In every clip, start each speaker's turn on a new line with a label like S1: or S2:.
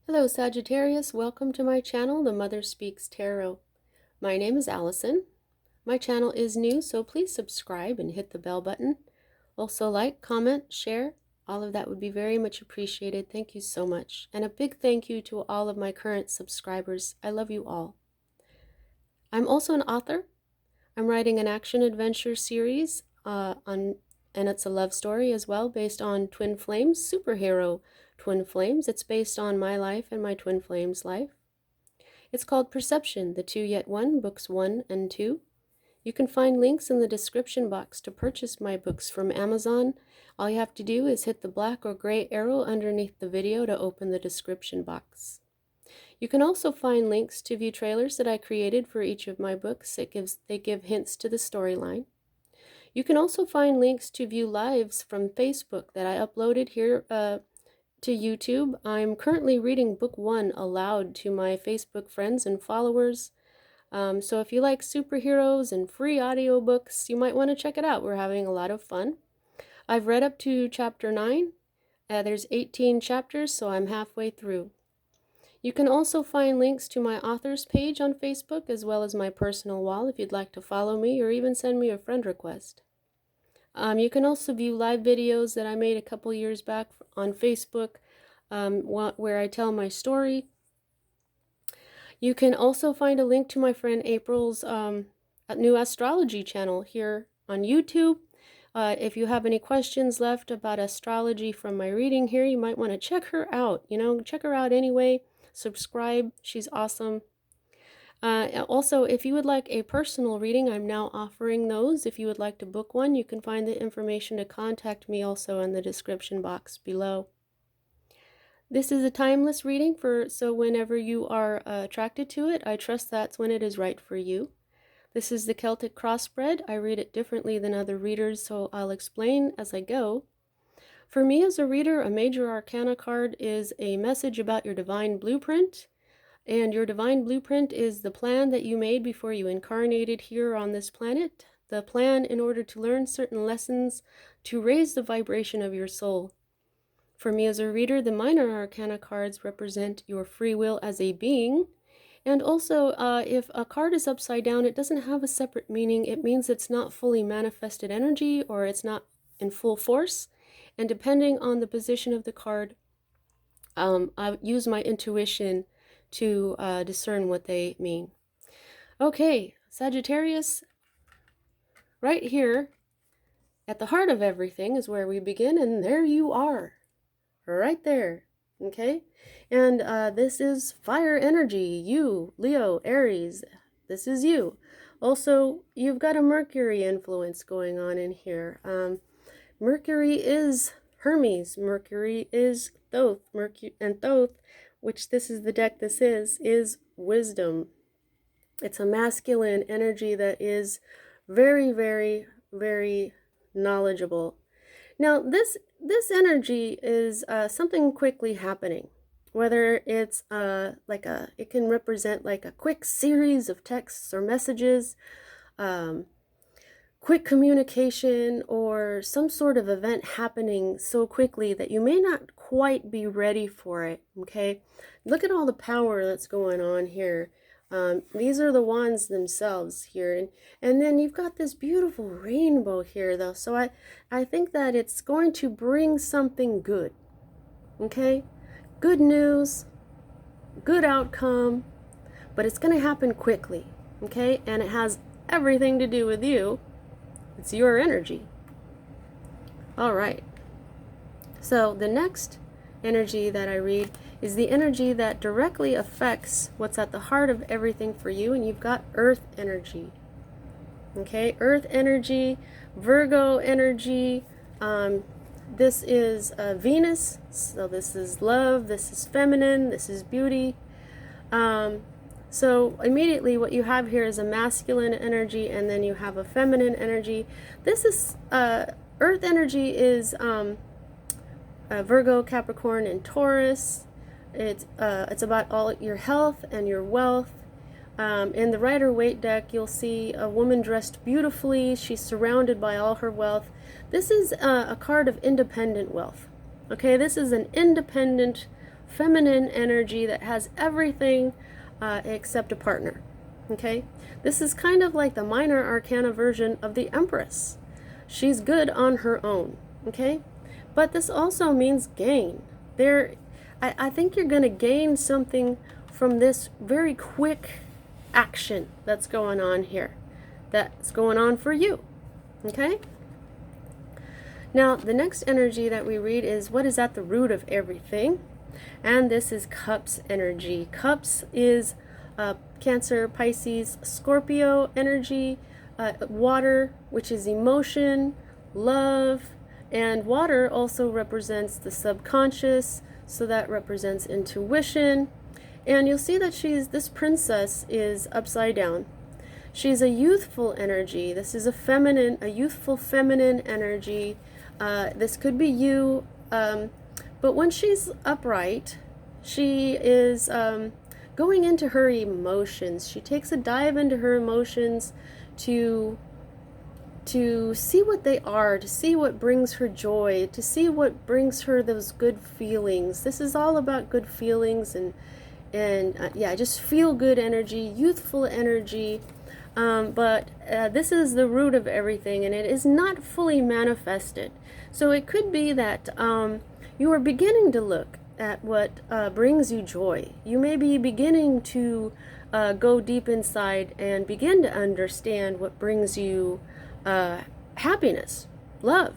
S1: Hello Sagittarius, welcome to my channel, The Mother Speaks Tarot. My name is Allison. My channel is new, so please subscribe and hit the bell button. Also like, comment, share, all of that would be very much appreciated. Thank you so much. And a big thank you to all of my current subscribers. I love you all. I'm also an author. I'm writing an action adventure series and it's a love story as well, based on twin flames, superhero twin flames. It's based on my life and my twin flames' life. It's called Perception, the Two Yet One, books 1 and 2. You can find links in the description box to purchase my books from Amazon. All you have to do is hit the black or gray arrow underneath the video to open the description box. You can also find links to view trailers that I created for each of my books. They give hints to the storyline. You can also find links to view lives from Facebook that I uploaded here to YouTube. I'm currently reading book 1 aloud to my Facebook friends and followers. So if you like superheroes and free audiobooks, you might want to check it out. We're having a lot of fun. I've read up to chapter 9. There's 18 chapters, so I'm halfway through. You can also find links to my authors page on Facebook, as well as my personal wall if you'd like to follow me or even send me a friend request. You can also view live videos that I made a couple years back on Facebook where I tell my story. You can also find a link to my friend April's new astrology channel here on YouTube. If you have any questions left about astrology from my reading here, you might want to check her out. Check her out anyway. Subscribe. She's awesome. Also, if you would like a personal reading, I'm now offering those. If you would like to book one, you can find the information to contact me also in the description box below. This is a timeless reading, so whenever you are attracted to it, I trust that's when it is right for you. This is the Celtic Crossbred. I read it differently than other readers, so I'll explain as I go. For me as a reader, a major arcana card is a message about your divine blueprint. And your divine blueprint is the plan that you made before you incarnated here on this planet. The plan in order to learn certain lessons to raise the vibration of your soul. For me as a reader, the minor arcana cards represent your free will as a being. And also, if a card is upside down, it doesn't have a separate meaning. It means it's not fully manifested energy, or it's not in full force. And depending on the position of the card, I use my intuition to discern what they mean. Okay, Sagittarius, right here at the heart of everything is where we begin, and there you are, right there. Okay, and this is fire energy. You, Leo, Aries, this is you. Also, you've got a Mercury influence going on in here. Mercury is Hermes. Mercury is Thoth. And Thoth, which this is the deck this is wisdom. It's a masculine energy that is very, very, very knowledgeable. Now, this energy is something quickly happening. Whether it's it can represent like a quick series of texts or messages, quick communication, or some sort of event happening so quickly that you may not quite be ready for it. Okay, look at all the power that's going on here. These are the wands themselves here, and then you've got this beautiful rainbow here though, so I think that it's going to bring something good. Okay, good news, good outcome, but it's going to happen quickly. Okay, and it has everything to do with you. It's your energy. All right, so the next energy that I read is the energy that directly affects what's at the heart of everything for you, and you've got earth energy. Okay, earth energy, Virgo energy. This is Venus, so this is love, this is feminine, this is beauty. So immediately what you have here is a masculine energy, and then you have a feminine energy. This is earth energy is Virgo, Capricorn, and Taurus. It's about all your health and your wealth. In the Rider-Waite deck, you'll see a woman dressed beautifully. She's surrounded by all her wealth. This is a card of independent wealth. Okay, this is an independent feminine energy that has everything except a partner. Okay, this is kind of like the minor arcana version of the Empress. She's good on her own. Okay, but this also means gain. I think you're going to gain something from this very quick action that's going on here, that's going on for you. Okay, now the next energy that we read is what is at the root of everything, and this is Cups energy. Cups is Cancer, Pisces, Scorpio energy, water, which is emotion, love, and water also represents the subconscious, so that represents intuition. And you'll see that this princess is upside down. She's a youthful energy. This is a youthful feminine energy. This could be you, but when she's upright, she is going into her emotions. She takes a dive into her emotions to see what they are, to see what brings her joy, to see what brings her those good feelings. This is all about good feelings and yeah, just feel good energy, youthful energy. But this is the root of everything, and it is not fully manifested. So it could be that you are beginning to look at what brings you joy. You may be beginning to go deep inside and begin to understand what brings you happiness, love.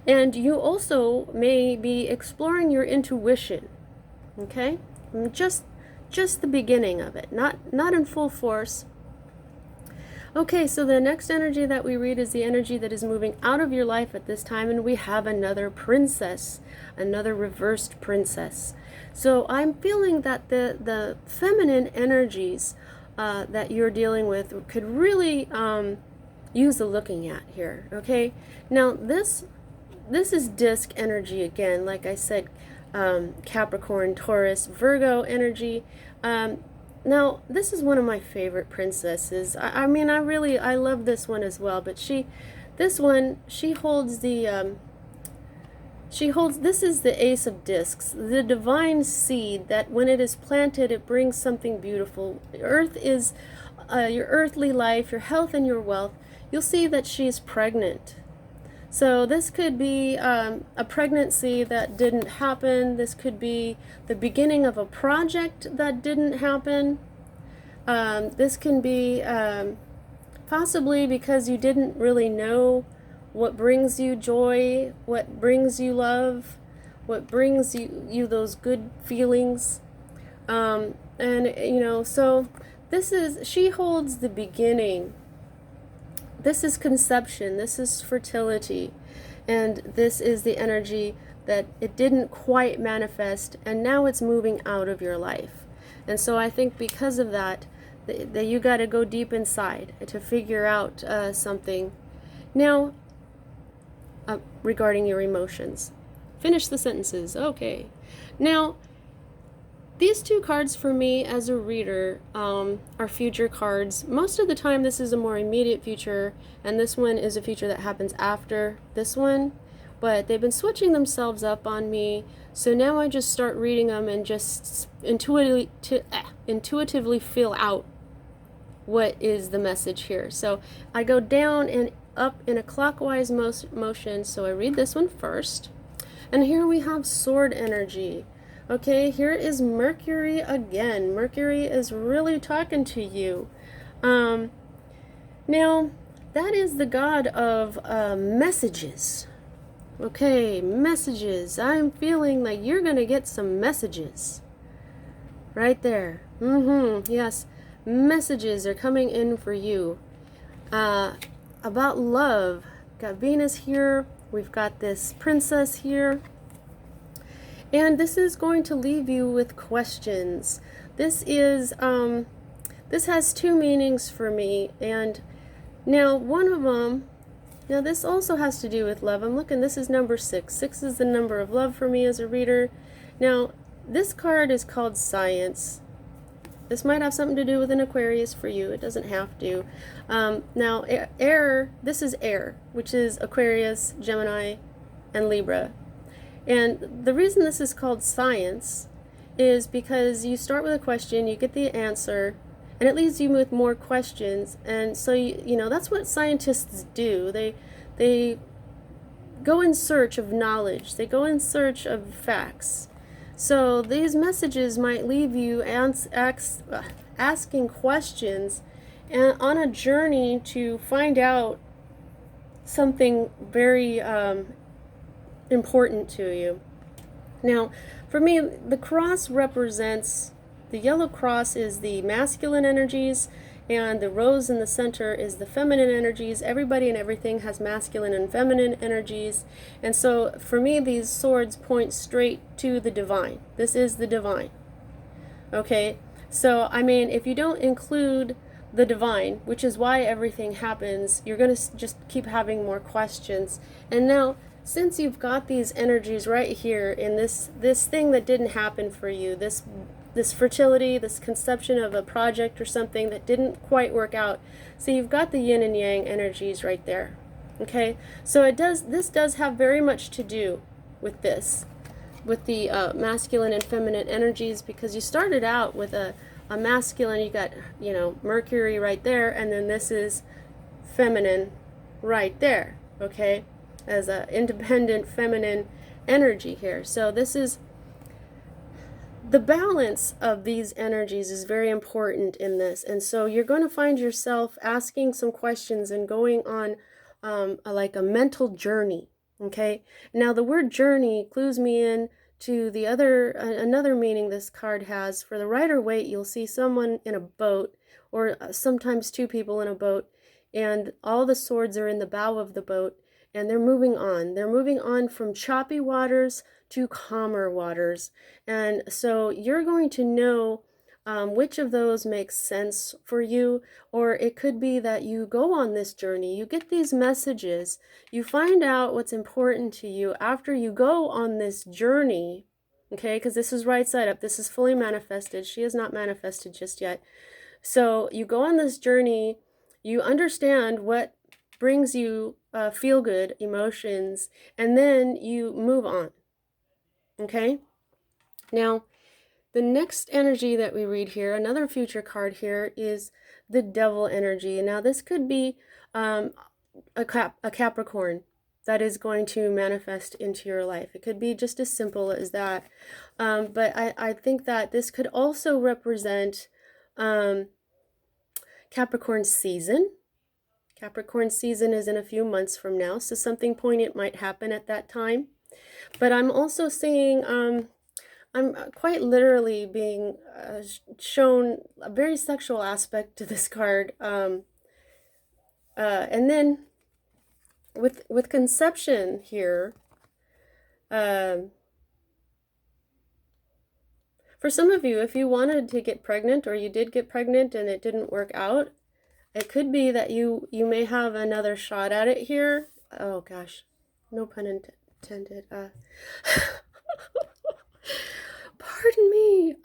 S1: And you also may be exploring your intuition. Okay, just the beginning of it, not in full force. Okay, so the next energy that we read is the energy that is moving out of your life at this time, and we have another princess, another reversed princess. So I'm feeling that the feminine energies that you're dealing with could really use a looking at here. Okay, now this is disc energy again, like I said, Capricorn, Taurus, Virgo energy. Now, this is one of my favorite princesses. I mean, I love this one as well, but she holds this is the Ace of Discs, the divine seed that when it is planted, it brings something beautiful. Earth is your earthly life, your health and your wealth. You'll see that she's pregnant. So this could be a pregnancy that didn't happen. This could be the beginning of a project that didn't happen. This can be possibly because you didn't really know what brings you joy, what brings you love, what brings you those good feelings. And you know, so she holds the beginning. This is conception, this is fertility, and this is the energy that it didn't quite manifest, and now it's moving out of your life. And so I think because of that you got to go deep inside to figure out something. Now, regarding your emotions. Finish the sentences. Okay. Now, these two cards for me as a reader are future cards. Most of the time this is a more immediate future, and this one is a future that happens after this one. But they've been switching themselves up on me, so now I just start reading them and just intuitively feel out what is the message here. So I go down and up in a clockwise motion, so I read this one first. And here we have sword energy. Okay, here is Mercury again. Mercury is really talking to you. Now, that is the god of messages. Okay, messages. I'm feeling like you're going to get some messages. Right there. Yes, messages are coming in for you. About love. Got Venus here. We've got this princess here. And this is going to leave you with questions. This has two meanings for me. And now one of them, now this also has to do with love. I'm looking, this is number 6. 6 is the number of love for me as a reader. Now, this card is called Science. This might have something to do with an Aquarius for you. It doesn't have to. Now, air, this is air, which is Aquarius, Gemini, and Libra. And the reason this is called science is because you start with a question, you get the answer, and it leaves you with more questions. And so you know that's what scientists do. They go in search of knowledge. They go in search of facts. So these messages might leave you asking questions and on a journey to find out something very important to you. Now, for me, the cross represents, the yellow cross is the masculine energies, and the rose in the center is the feminine energies. Everybody and everything has masculine and feminine energies. And so for me, these swords point straight to the divine. This is the divine. Okay? So, I mean, if you don't include the divine, which is why everything happens, you're going to just keep having more questions. And now, since you've got these energies right here in this thing that didn't happen for you, this fertility, this conception of a project or something that didn't quite work out, so you've got the yin and yang energies right there. Okay, so this does have very much to do with this, with the masculine and feminine energies, because you started out with a masculine, you got, you know, Mercury right there, and then this is feminine right there, okay, as an independent feminine energy here. So this is the balance of these energies is very important in this. And so you're going to find yourself asking some questions and going on like a mental journey. Okay, now the word journey clues me in to the another meaning this card has. For the Rider-Waite, you'll see someone in a boat, or sometimes two people in a boat, and all the swords are in the bow of the boat, and they're moving on. They're moving on from choppy waters to calmer waters. And so you're going to know which of those makes sense for you, or it could be that you go on this journey, you get these messages, you find out what's important to you after you go on this journey, okay, because this is right side up, this is fully manifested, she is not manifested just yet. So you go on this journey, you understand what brings you feel-good emotions, and then you move on, okay? Now, the next energy that we read here, another future card here, is the Devil energy. Now, this could be a Capricorn that is going to manifest into your life. It could be just as simple as that. But I think that this could also represent Capricorn season. Capricorn season is in a few months from now, so something poignant might happen at that time. But I'm also seeing... I'm quite literally being shown a very sexual aspect to this card. And then with conception here, for some of you, if you wanted to get pregnant, or you did get pregnant and it didn't work out, it could be that you may have another shot at it here. Oh gosh, no pun intended. Pardon me.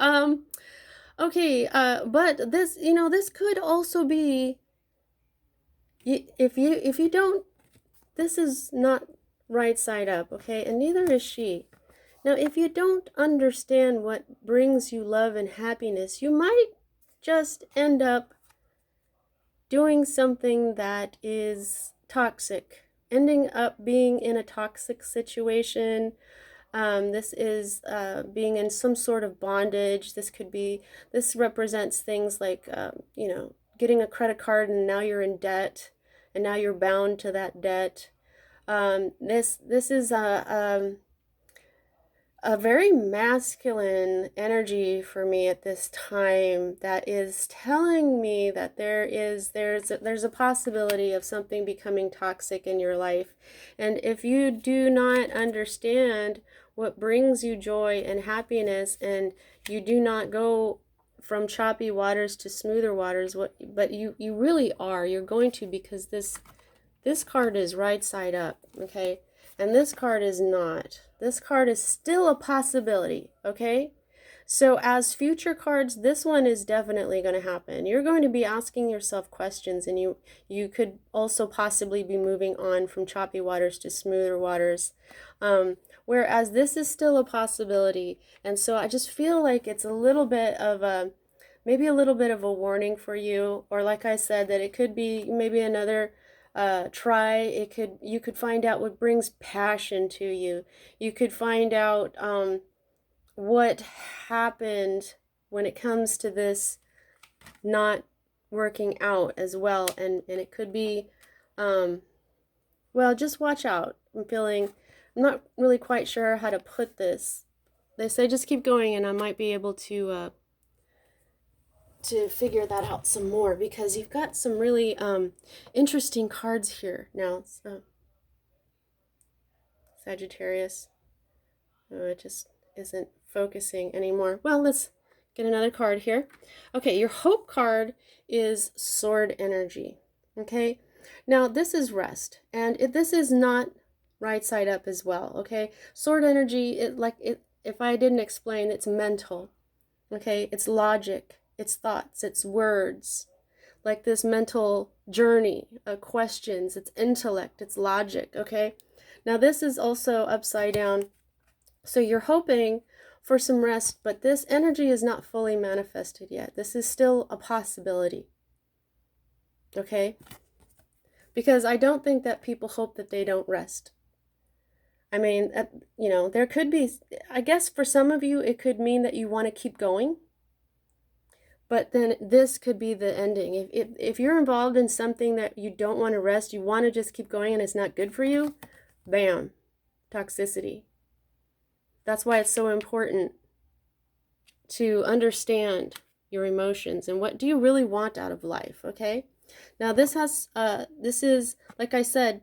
S1: Okay, but this, you know, this could also be, if you don't, this is not right side up, okay, and neither is she. Now, if you don't understand what brings you love and happiness, you might just end up doing something that is toxic, ending up being in a toxic situation. This is being in some sort of bondage. This represents things like, you know, getting a credit card and now you're in debt and now you're bound to that debt. This is a very masculine energy for me at this time that is telling me that there's a possibility of something becoming toxic in your life. And if you do not understand what brings you joy and happiness, and you do not go from choppy waters to smoother waters, but you really are, you're going to, because this card is right side up, okay? And this card is not. This card is still a possibility, okay? So as future cards, this one is definitely going to happen. You're going to be asking yourself questions, and you could also possibly be moving on from choppy waters to smoother waters. whereas this is still a possibility. And so I just feel like it's a little bit of a, maybe a little bit of a warning for you, or like I said, that it could be maybe another try. You could find out what brings passion to you. You could find out what happened when it comes to this not working out as well. And it could be, well, just watch out. I'm not really quite sure how to put this. They say just keep going, and I might be able to figure that out some more, because you've got some really interesting cards here. Now, Sagittarius. Oh, it just isn't focusing anymore. Well, let's get another card here. Okay, your hope card is sword energy. Okay, now this is rest, and this is not right side up as well. Okay, sword energy, if I didn't explain, it's mental. Okay, it's logic, it's thoughts, it's words, like this mental journey, questions, it's intellect, it's logic. Okay, now this is also upside down. So you're hoping for some rest, but this energy is not fully manifested yet. This is still a possibility. Okay? Because I don't think that people hope that they don't rest. I mean, there could be, I guess for some of you, it could mean that you want to keep going. But then this could be the ending. If you're involved in something that you don't want to rest, you want to just keep going and it's not good for you, bam, toxicity. That's why it's so important to understand your emotions and what do you really want out of life, okay? Now this is, like I said,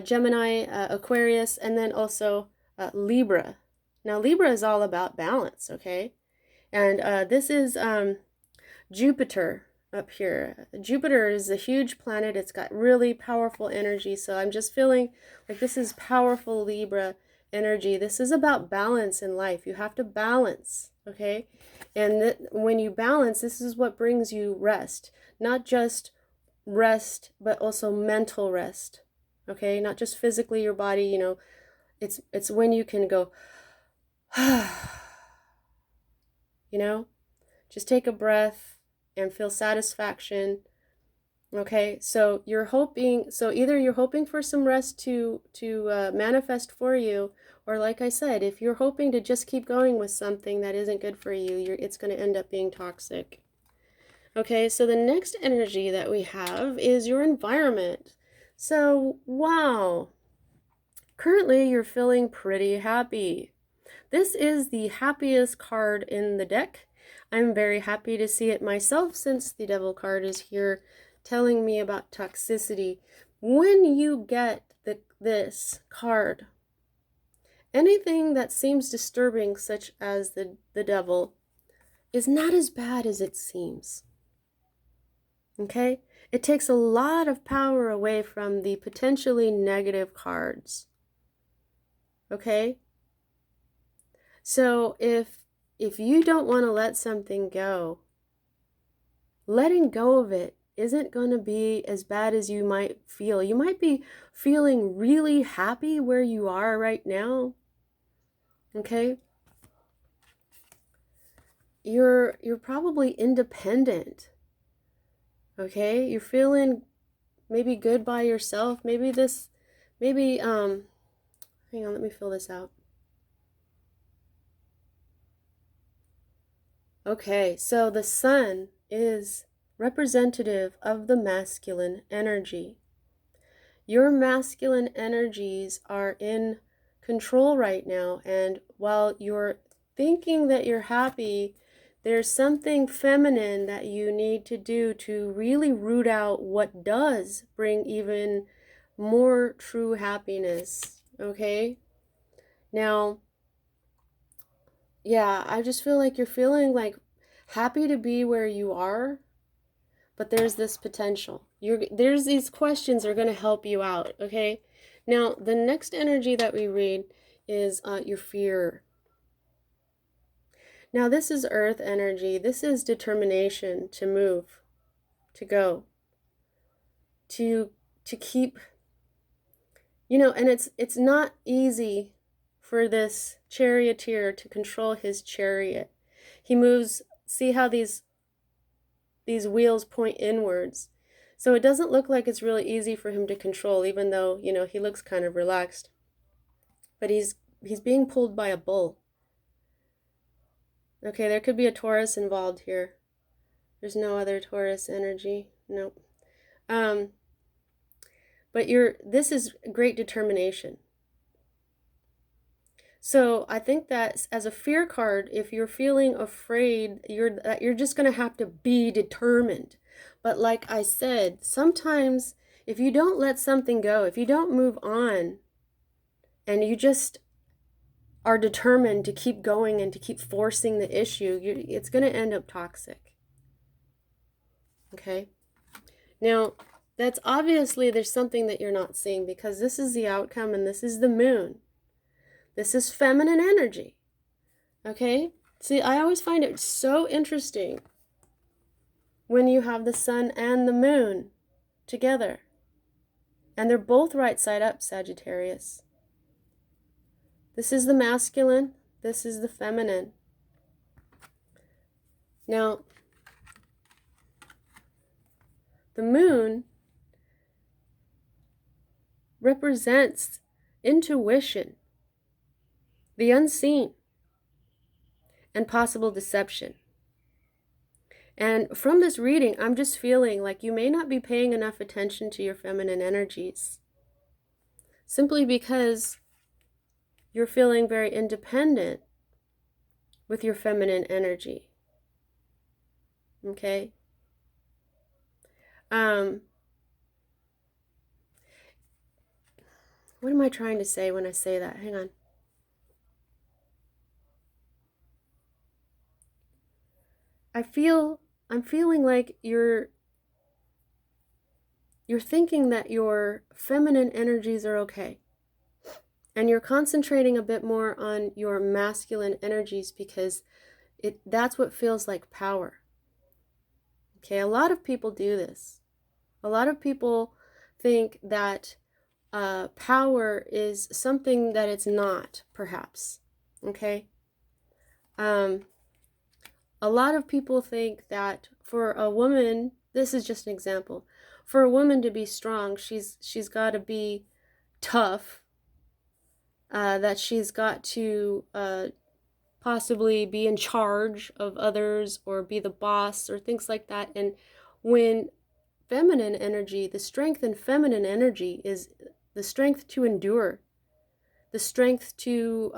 S1: Gemini, Aquarius, and then also Libra. Now Libra is all about balance, okay? And this is Jupiter up here. Jupiter is a huge planet. It's got really powerful energy. So I'm just feeling like this is powerful Libra energy. This is about balance in life. You have to balance, okay? And when you balance, this is what brings you rest. Not just rest, but also mental rest, okay? Not just physically your body, it's when you can go, just take a breath and feel satisfaction. Okay, so either you're hoping for some rest to manifest for you, or like I said, if you're hoping to just keep going with something that isn't good for you, it's going to end up being toxic. Okay, so the next energy that we have is your environment. So, wow, currently you're feeling pretty happy. This is the happiest card in the deck. I'm very happy to see it myself, since the Devil card is here telling me about toxicity. When you get this card, anything that seems disturbing, such as the Devil, is not as bad as it seems. Okay? It takes a lot of power away from the potentially negative cards. Okay? So if you don't want to let something go, letting go of it isn't going to be as bad as you might feel. You might be feeling really happy where you are right now. Okay? You're probably independent. Okay? You're feeling maybe good by yourself. Maybe hang on, let me fill this out. Okay, so the sun is representative of the masculine energy. Your masculine energies are in control right now, and while you're thinking that you're happy, there's something feminine that you need to do to really root out what does bring even more true happiness, okay? Now, yeah, I just feel like you're feeling like happy to be where you are, but there's this potential. There's these questions are going to help you out, okay? Now, the next energy that we read is your fear. Now, this is earth energy. This is determination to move, to go, to keep, and it's not easy for this charioteer to control his chariot. He moves, see how these wheels point inwards. So it doesn't look like it's really easy for him to control, even though, you know, he looks kind of relaxed. But he's being pulled by a bull. Okay, there could be a Taurus involved here. There's no other Taurus energy. Nope. But this is great determination. So I think that as a fear card, if you're feeling afraid, you're just going to have to be determined. But like I said, sometimes if you don't let something go, if you don't move on, and you just are determined to keep going and to keep forcing the issue, it's going to end up toxic. Okay? Now, that's obviously there's something that you're not seeing, because this is the outcome and this is the moon. This is feminine energy. Okay? See, I always find it so interesting when you have the sun and the moon together. And they're both right side up, Sagittarius. This is the masculine. This is the feminine. Now, the moon represents intuition, the unseen, and possible deception. And from this reading, I'm just feeling like you may not be paying enough attention to your feminine energies, simply because you're feeling very independent with your feminine energy. Okay? What am I trying to say when I say that? Hang on. I'm feeling like you're thinking that your feminine energies are okay. And you're concentrating a bit more on your masculine energies because that's what feels like power. Okay, a lot of people do this. A lot of people think that power is something that it's not, perhaps. Okay? A lot of people think that for a woman, this is just an example, for a woman to be strong, she's got to be tough, that she's got to possibly be in charge of others or be the boss or things like that. And when feminine energy, the strength in feminine energy is the strength to endure, the strength to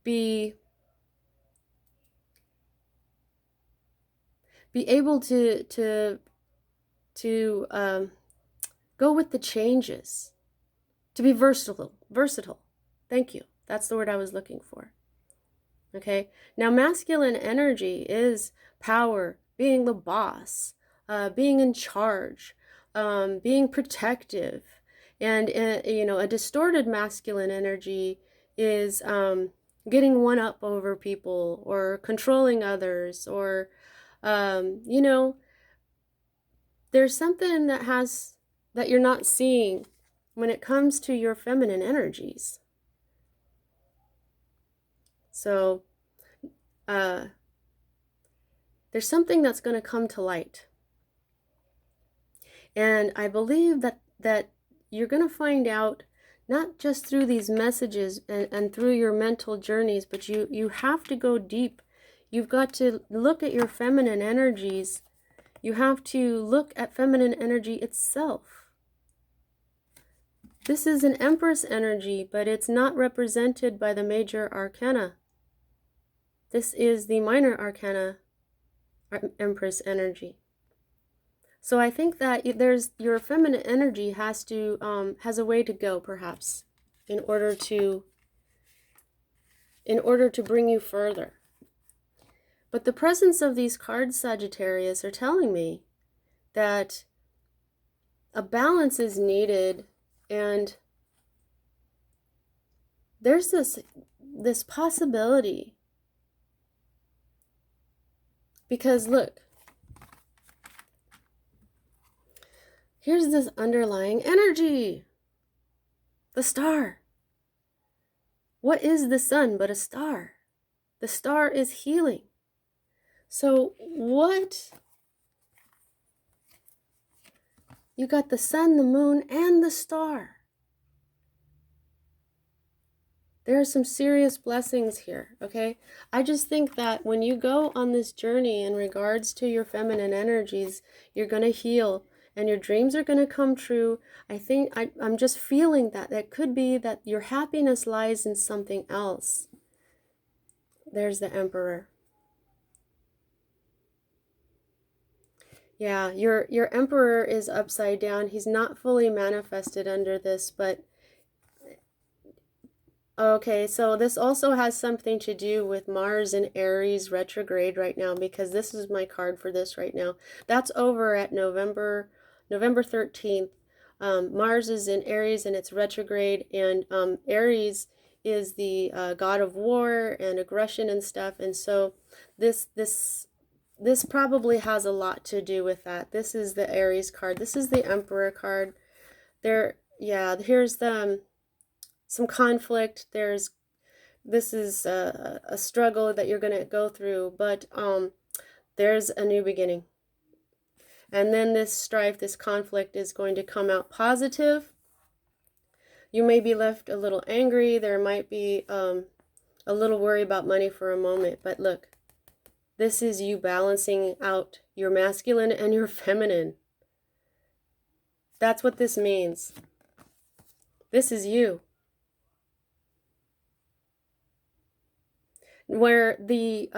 S1: be able to go with the changes, to be versatile. Thank you. That's the word I was looking for. Okay. Now, masculine energy is power, being the boss, being in charge, being protective, and you know, a distorted masculine energy is getting one up over people or controlling others, or you know, there's something that you're not seeing when it comes to your feminine energies. So there's something that's going to come to light. And I believe that you're going to find out, not just through these messages and through your mental journeys, but you have to go deep. You've got to look at your feminine energies. You have to look at feminine energy itself. This is an Empress energy, but it's not represented by the major arcana. This is the minor arcana Empress energy. So I think that your feminine energy has a way to go, perhaps, in order to bring you further. But the presence of these cards, Sagittarius, are telling me that a balance is needed, and there's this possibility. Because look, here's this underlying energy. A star. What is the sun but a star? The star is healing. So what? You got the sun, the moon, and the star. There are some serious blessings here, okay? I just think that when you go on this journey in regards to your feminine energies, you're going to heal and your dreams are going to come true. I think I'm just feeling that. That could be that your happiness lies in something else. There's the Emperor. Yeah, your Emperor is upside down. He's not fully manifested under this, but okay, so this also has something to do with Mars in Aries retrograde right now, because this is my card for this right now. That's over at November 13th. Mars is in Aries and it's retrograde, and Aries is the god of war and aggression and stuff, and so this probably has a lot to do with that. This is the Aries card. This is the Emperor card. Here's the some conflict. This is a struggle that you're going to go through, but there's a new beginning. And then this strife, this conflict is going to come out positive. You may be left a little angry. There might be a little worry about money for a moment, but look, this is you balancing out your masculine and your feminine. That's what this means. This is you. Where the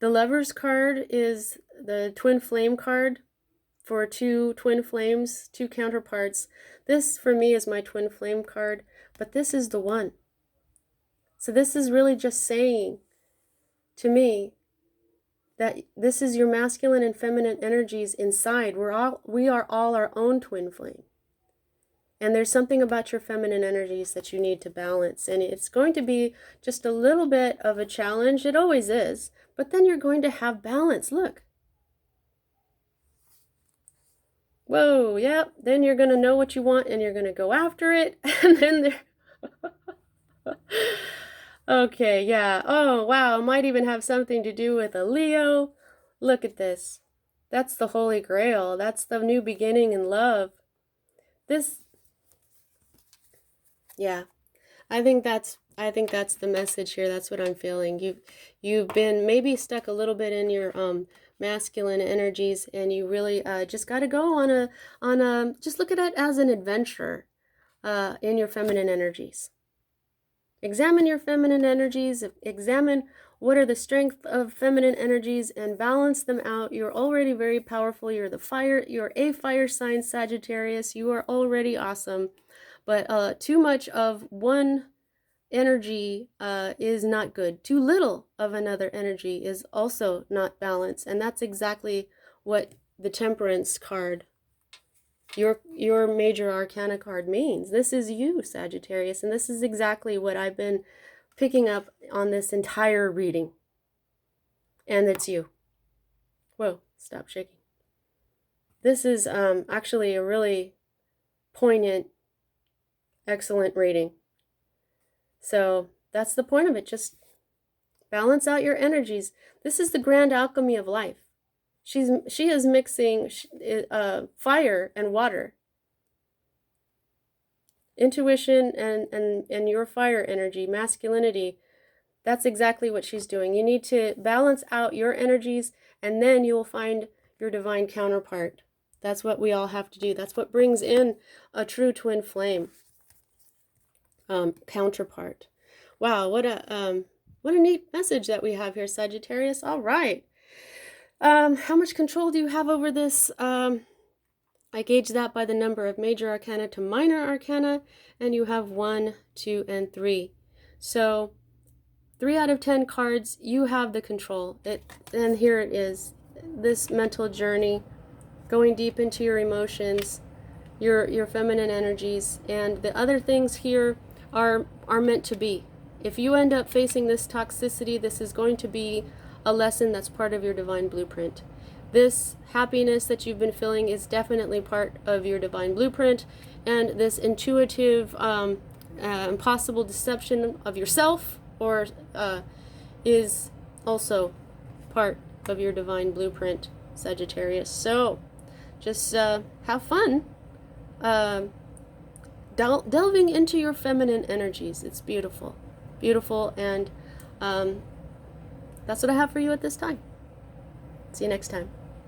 S1: Lover's card is the twin flame card for two twin flames, two counterparts. This for me is my twin flame card, but this is the one. So this is really just saying to me that this is your masculine and feminine energies inside. We are all our own twin flame. And there's something about your feminine energies that you need to balance. And it's going to be just a little bit of a challenge. It always is. But then you're going to have balance. Look. Whoa, yeah. Then you're going to know what you want and you're going to go after it. And then there... Okay, yeah. Oh, wow. It might even have something to do with a Leo. Look at this. That's the Holy Grail. That's the new beginning in love. Yeah, I think that's the message here. That's what I'm feeling. You've been maybe stuck a little bit in your masculine energies, and you really just got to go on a just look at it as an adventure in your feminine energies. Examine your feminine energies. Examine what are the strengths of feminine energies and balance them out. You're already very powerful. You're a fire sign, Sagittarius. You are already awesome. But too much of one energy is not good. Too little of another energy is also not balanced. And that's exactly what the Temperance card, your major arcana card, means. This is you, Sagittarius. And this is exactly what I've been picking up on this entire reading. And it's you. Whoa, stop shaking. This is actually a really poignant, excellent reading. So that's the point of it. Just balance out your energies. This is the grand alchemy of life. She is mixing fire and water. Intuition and your fire energy, masculinity. That's exactly what she's doing. You need to balance out your energies, and then you will find your divine counterpart. That's what we all have to do. That's what brings in a true twin flame. Counterpart. Wow, what a neat message that we have here, Sagittarius. All right. How much control do you have over this? I gauge that by the number of major arcana to minor arcana, and you have 1, 2, and 3. So 3 out of 10 cards, you have the control. And here it is. This mental journey, going deep into your emotions, your feminine energies, and the other things here are meant to be. If you end up facing this toxicity, this is going to be a lesson that's part of your divine blueprint. This happiness that you've been feeling is definitely part of your divine blueprint, and this intuitive, impossible deception of yourself, or is also part of your divine blueprint, Sagittarius. So just have fun delving into your feminine energies. It's beautiful, beautiful, and that's what I have for you at this time. See you next time.